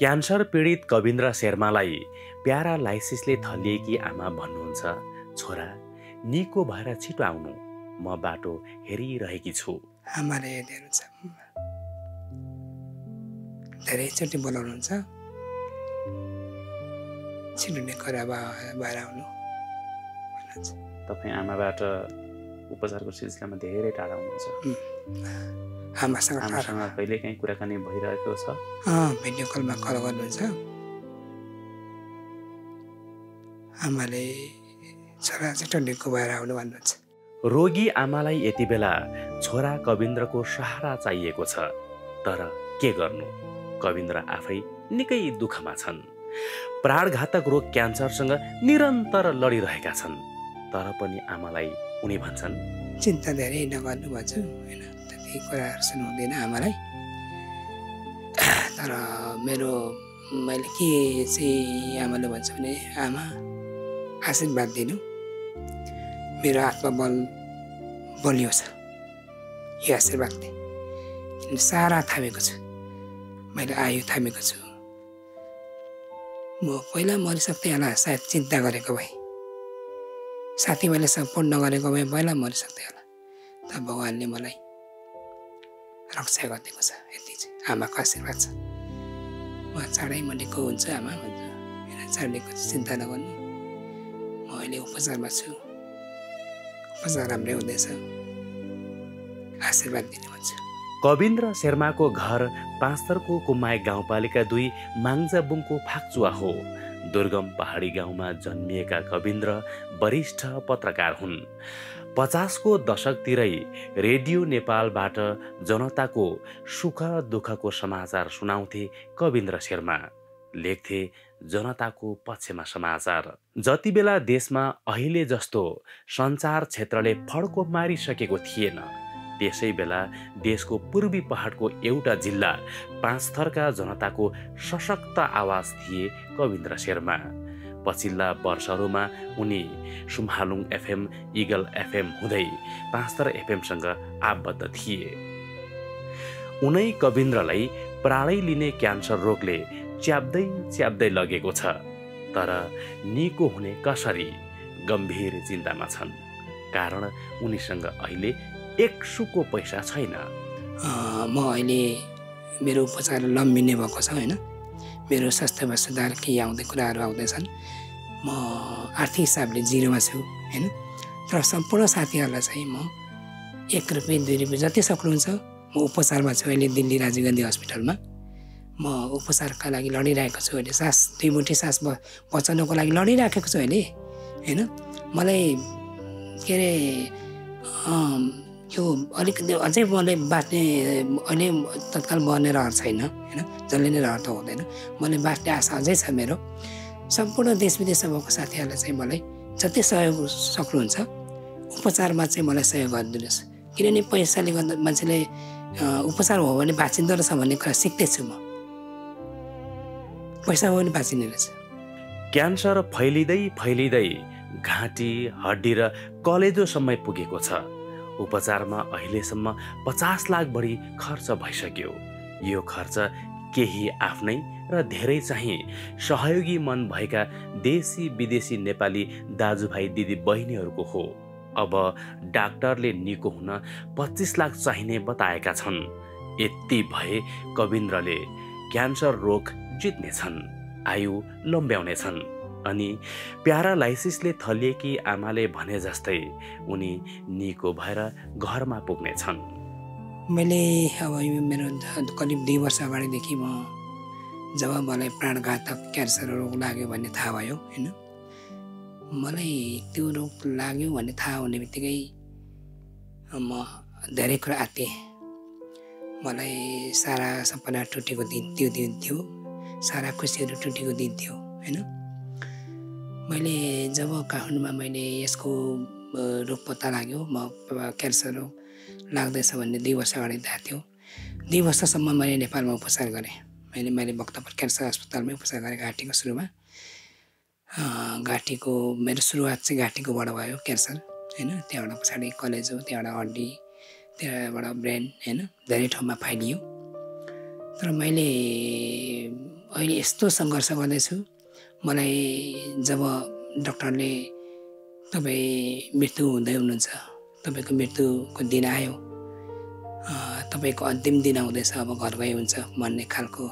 Cancer पीडित कविन्द्र शर्मालाई प्यारालाइसिसले थलिएकी आमा भन्नुहुन्छ, छोरा निको भएर छिटो आउनु, म बाटो हेरिरहेकी छु। आमाले हेर्नुहुन्छ, धेरैचोटि बोलाउनुहुन्छ, छिटो निको भएर आउनु भन्नुहुन्छ। तपाईँ आमाबाट उपचारको सिलसिलामा धेरै टाढा हुनुहुन्छ। आमासँग कहिलेकाहीँ कुराकानी भइरहेको छ? भिडियो कलमा कल गर्नुहुन्छ। आमाले छोरा छिटो निको भएर आउनु भन्नुहुन्छ। रोगी आमालाई यति बेला छोरा कविन्द्रको सहारा चाहिएको छ। तर के गर्नु, कविन्द्र आफै निकै दुःखमा छन्। प्राणघातक रोग क्यान्सरसँग निरन्तर लडिरहेका छन्। तर पनि आमालाई उनी भन्छन्, चिन्ता धेरै नगर्नु भन्छु, होइन, त्यति कुराहरू सुन्नुहुँदैन आमालाई। तर मैले के चाहिँ आमाले भन्छ भने, आमा आशीर्वाद दिनु, मेरो आत्मबल बलियो छ, यो आशीर्वाद दे। किन सारा थामेको छु, मैले आयु थामेको छु। म पहिला मरिसक्थेँ होला, सायद चिन्ता गरेको भए, साथीभाइले सपोर्ट नगरेको भए पहिला मरिसक्थेँ होला। तर भगवान्ले मलाई रक्षा गरिदिएको छ, यति चाहिँ आमाको आशीर्वाद छ। म चाँडै निको हुन्छ आमा भन्छ, होइन, चाँडै निको चिन्ता नगर्नु, म अहिले उपचारमा छु, उपचार राम्रै हुँदैछ, आशीर्वाद दिनु भन्छ। कविन्द्र शर्माको घर पाँचथरको कुमाई गाउँपालिका 2 माङ्जाबुङको फाक्चुवा हो। दुर्गम पहाडी गाउँमा जन्मिएका कविन्द्र वरिष्ठ पत्रकार हुन्। 50 को दशकतिरै रेडियो नेपालबाट जनताको सुख दुःखको समाचार सुनाउँथे कविन्द्र शर्मा। लेख्थे जनताको पक्षमा समाचार। जति बेला देशमा अहिले जस्तो सञ्चार क्षेत्रले फड्को मारिसकेको थिएन, त्यसै बेला देशको पूर्वी पहाडको एउटा जिल्ला पाँचथरका जनताको सशक्त आवाज थिए कविन्द्र शर्मा। पछिल्ला वर्षहरूमा उनी सुम्हालुङ एफएम, इगल एफएम हुँदै पाँचथर एफएमसँग आबद्ध थिए। उनै कविन्द्रलाई प्राणै लिने क्यान्सर रोगले च्याप्दै लगेको छ। तर निको हुने कसरी, गम्भीर चिन्तामा छन्। कारण उनीसँग अहिले एक सुको पैसा छैन। म अहिले मेरो उपचार लम्बिने भएको छ, होइन, मेरो स्वास्थ्यमा सुधार केही आउँदै कुराहरू आउँदैछन्। म आर्थिक हिसाबले जिरोमा छु, होइन। तर सम्पूर्ण साथीहरूलाई चाहिँ म 1 रुपियाँ 2 रुपियाँ जति सक्नुहुन्छ, म उपचारमा छु अहिले दिल्ली राजीव गान्धी हस्पिटलमा। म उपचारका लागि लडिरहेको छु अहिले, सास 2 मुठी सास बचाउनको लागि लडिराखेको छु अहिले, होइन। मलाई के अरे यो अलिकति अझै मलाई बाँच्ने अहिले तत्काल बन्ने रहर छैन, होइन, जसले नै रहर त हुँदैन। मलाई बाँच्ने आशा अझै छ मेरो। सम्पूर्ण देश विदेशमा भएको साथीहरूलाई चाहिँ मलाई जति सहयोग सक्नुहुन्छ उपचारमा चाहिँ मलाई सहयोग गरिदिनुहोस्। किनभने पैसाले गर्दा मान्छेले उपचार हो भने बाँचिँदो रहेछ भन्ने कुरा सिक्दैछु म। पैसा हो भने बाँचिने रहेछ। क्यान्सर फैलिँदै घाँटी, हड्डी र कलेजोसम्म पुगेको छ। उपचारमा अहिलेसम्म 50 लाख बढी खर्च भइसक्यो। यो खर्च केही आफ्नै र धेरै चाहिँ सहयोगी मन भएका देशी विदेशी नेपाली दाजुभाइ दिदी बहिनीहरूको हो। अब डाक्टरले निको हुन 25 लाख चाहिने बताएका छन्। यति भए कविन्द्रले क्यान्सर रोग जित्नेछन्, आयु लम्ब्याउनेछन्। अनि प्यारालाइसिसले थलिएकी आमाले भने जस्तै उनी निको भएर घरमा पुग्नेछन्। मैले अब मेरो करिब 2 वर्ष अगाडिदेखि म जब मलाई प्राणघातक क्यान्सर रोग लाग्यो भन्ने थाहा भयो, होइन, मलाई त्यो रोग लाग्यो भन्ने थाहा हुने बित्तिकै म धेरै कुरा आत्तिएँ। मलाई सारा सपना टुटेको दिन त्यो दिन थियो, सारा खुसीहरू टुटेको दिन थियो, होइन। मैले जब काठमाडौँमा मैले यसको रोग पत्ता लाग्यो, म क्यान्सर रोग लाग्दैछ भन्ने 2 वर्ष अगाडि थाहा थियो। 2 वर्षसम्म मैले नेपालमा उपचार गरेँ। मैले भक्तपुर क्यान्सर अस्पतालमै उपचार गरेँ घाँटीको सुरुमा। घाँटीको मेरो सुरुवात चाहिँ घाँटीकोबाट भयो क्यान्सर, होइन। त्यहाँबाट पछाडि कलेजो, त्यहाँबाट हड्डी, त्यहाँबाट ब्रेन, होइन, धेरै ठाउँमा फैलियो। तर मैले अहिले यस्तो सङ्घर्ष गर्दैछु। मलाई जब डाक्टरले तपाईँ मृत्यु हुँदै हुनुहुन्छ, तपाईँको मृत्युको दिन आयो, तपाईँको अन्तिम दिन आउँदैछ, अब घर गए हुन्छ भन्ने खालको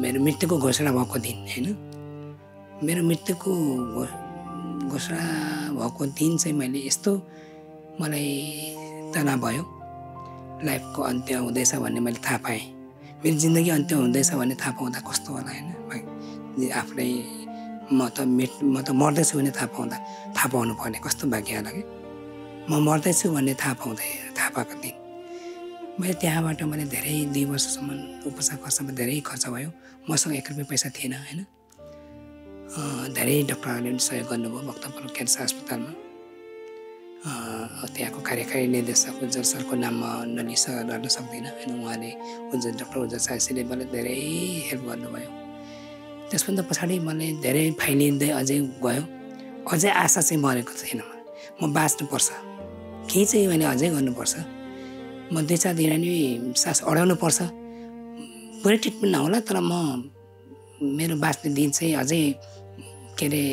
मेरो मृत्युको घोषणा भएको दिन होइन। मेरो मृत्युको घोषणा भएको दिन चाहिँ मैले यस्तो मलाई तनाव भयो। लाइफको अन्त्य हुँदैछ भन्ने मैले थाहा पाएँ। मेरो जिन्दगी अन्त्य हुँदैछ भन्ने थाहा पाउँदा कस्तो होला होइन। आफूलाई म त मर्दैछु भन्ने थाहा पाउनु पर्ने कस्तो भाग्य होला कि म मर्दैछु भन्ने थाहा पाएको दिन। मैले त्यहाँबाट मैले धेरै 2 वर्षसम्म उपचार खर्चमा धेरै खर्च भयो। मसँग 1 रुपियाँ पैसा थिएन होइन। धेरै डक्टरहरूले सहयोग गर्नुभयो भक्तपुर क्यान्सर अस्पतालमा। त्यहाँको कार्यकारी निर्देशक उज्जवल सरको नाम म गर्न सक्दिनँ होइन। उहाँले डाक्टर उज्जवल साहसीले मलाई धेरै हेल्प गर्नुभयो। त्यसभन्दा पछाडि मैले धेरै फैलिँदै अझै गयो। अझै आशा चाहिँ मरेको छैन। म बाँच्नुपर्छ, केही चाहिँ मैले अझै गर्नुपर्छ। म 2-4 दिन नै सास अड्याउनु पर्छ। पुरै ट्रिटमेन्ट नहोला तर मेरो बाँच्ने दिन चाहिँ अझै के अरे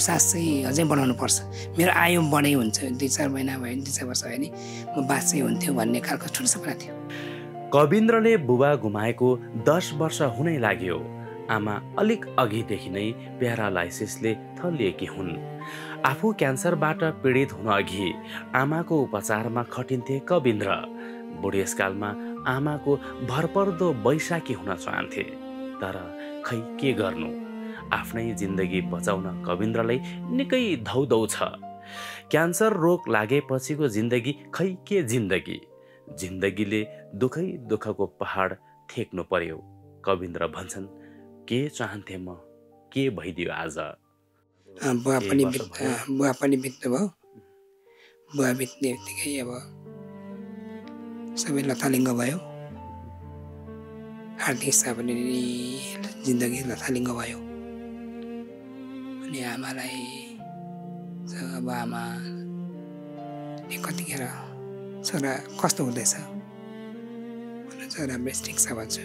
सास चाहिँ अझै बढाउनु पर्छ। मेरो आयु बढै हुन्छ। 2-4 महिना भयो, 2-4 वर्ष भयो नि म बाँच्दै हुन्थ्यो भन्ने खालको ठुलो सपना थियो। कविन्द्रले बुबा गुमाएको 10 वर्ष हुनै लाग्यो। आमा अलिक अघिदेखि नै प्यारालाइसिसले थलिएकी हुन्। आफू क्यान्सरबाट पीडित हुन अघि आमाको उपचारमा खटिन्थे कविन्द्र। बुढेसकालमा आमाको भरपर्दो बैशाखी हुन चाहन्थे, तर खै के गर्नु। आफ्नै जिन्दगी बचाउन कविन्द्रलाई निकै धौधौ छ। क्यान्सर रोग लागेपछिको जिन्दगी खै के जिन्दगी। जिन्दगीले दुःखै दुःखको पहाड थेक्नु पर्यो। कविन्द्र भन्छन्, के चाहन्थे म, के भइदियो आज। बुवा पनि बित्नु भयो। बुवा बित्ने बित्तिकै अब सबै लथालिङ्ग भयो। आर्थिक हिसाबले जिन्दगी लथालिङ्ग भयो। अनि आमालाई अब आमाले कतिखेर छोरा कस्तो हुँदैछ भनेर छोरा बेस ठिक छ भन्छु।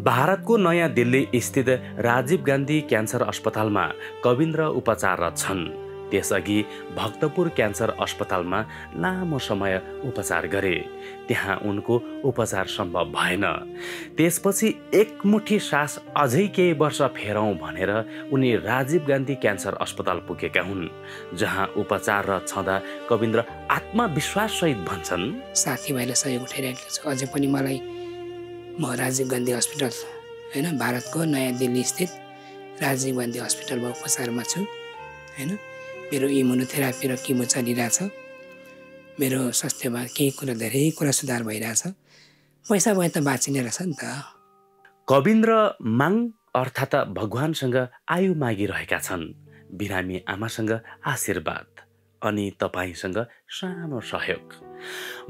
भारतको नयाँ दिल्ली स्थित राजीव गान्धी क्यान्सर अस्पतालमा कविन्द्र उपचाररत छन्। त्यसअघि भक्तपुर क्यान्सर अस्पतालमा लामो समय उपचार गरे। त्यहाँ उनको उपचार सम्भव भएन। त्यसपछि एकमुठी सास अझै केही वर्ष फेरौँ भनेर उनी राजीव गान्धी क्यान्सर अस्पताल पुगेका हुन्, जहाँ उपचाररत छँदा कविन्द्र आत्मविश्वाससहित भन्छन्, साथीभाइले सहयोग उठाइरहेको छु। अझै पनि मलाई म राजीव गान्धी हस्पिटल होइन, भारतको नयाँ दिल्ली स्थित राजीव गान्धी हस्पिटलमा उपचारमा छु होइन। मेरो इम्युनोथेरापी र किमो चलिरहेछ। मेरो स्वास्थ्यमा धेरै कुरा सुधार भइरहेछ। पैसा भए त बाँचिने रहेछ नि त। कविन्द्र माग अर्थात् भगवानसँग आयु मागिरहेका छन्। बिरामी आमासँग आशीर्वाद अनि तपाईँसँग सानो सहयोग।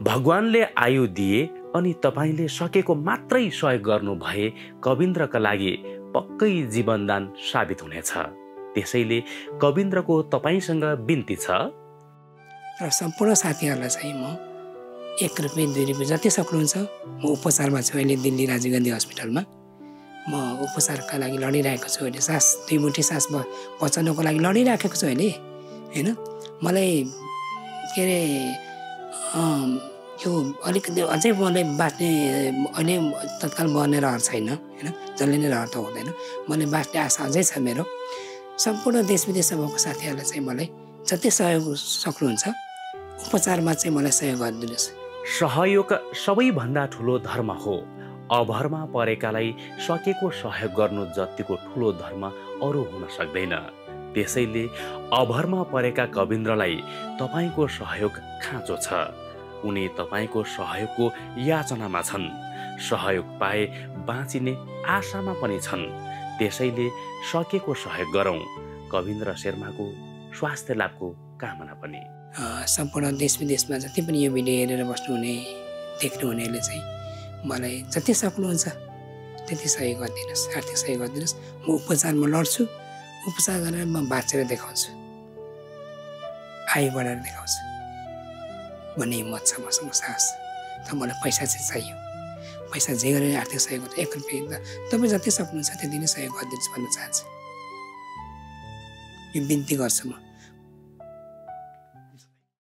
भगवानले आयु दिए अनि तपाईँले सकेको मात्रै सहयोग गर्नु भए कविन्द्रका लागि पक्कै जीवनदान साबित हुनेछ। त्यसैले कविन्द्रको तपाईँसँग बिन्ती छ, र सम्पूर्ण साथीहरूलाई चाहिँ म 1 रुपियाँ 2 रुपियाँ जति सक्नुहुन्छ, म उपचारमा छु अहिले दिल्ली राजीव गान्धी हस्पिटलमा। म उपचारका लागि लडिरहेको छु अहिले। सास 2 मुठी सास बचाउनको लागि लडिराखेको छु अहिले होइन। मलाई के अरे यो अलिकति अझै मलाई बाँच्ने अहिले तत्काल बन्ने रहर छैन होइन। जसले नै रहर त हुँदैन। मलाई बाँच्ने आशा अझै छ मेरो। सम्पूर्ण देश विदेशमा भएको साथीहरूलाई चाहिँ मलाई जति सहयोग सक्नुहुन्छ उपचारमा चाहिँ मलाई सहयोग गरिदिनुहोस्। सहयोग सबैभन्दा ठुलो धर्म हो। अभरमा परेकालाई सकेको सहयोग गर्नु जतिको ठुलो धर्म अरू हुन सक्दैन। त्यसैले अभरमा परेका कविन्द्रलाई तपाईँको सहयोग खाँचो छ। उनी तपाईँको सहयोगको याचनामा छन्। सहयोग पाए बाँचिने आशामा पनि छन्। त्यसैले सकेको सहयोग गरौँ। कविन्द्र शर्माको स्वास्थ्य लाभको कामना पनि। सम्पूर्ण देश विदेशमा जति पनि यो भिडियो हेरेर बस्नुहुने देख्नुहुनेले चाहिँ मलाई जति सक्नुहुन्छ त्यति सहयोग गरिदिनुहोस्, आर्थिक सहयोग गरिदिनुहोस्। म उपचारमा लड्छु। उपचार गरेर म बाँचेर देखाउँछु, आयु बढाएर देखाउँछु भन्ने हिम्मत छ मसँग, साहस। तर मलाई पैसा चाहिँ चाहियो। पैसा जे गरेर आर्थिक सहयोग गर्छ 1 रुपैयाँ तपाईँ जति सक्नुहुन्छ त्यति नै सहयोग गरिदिनुहोस् भन्न चाहन्छु। यो बिन्ती गर्छु म।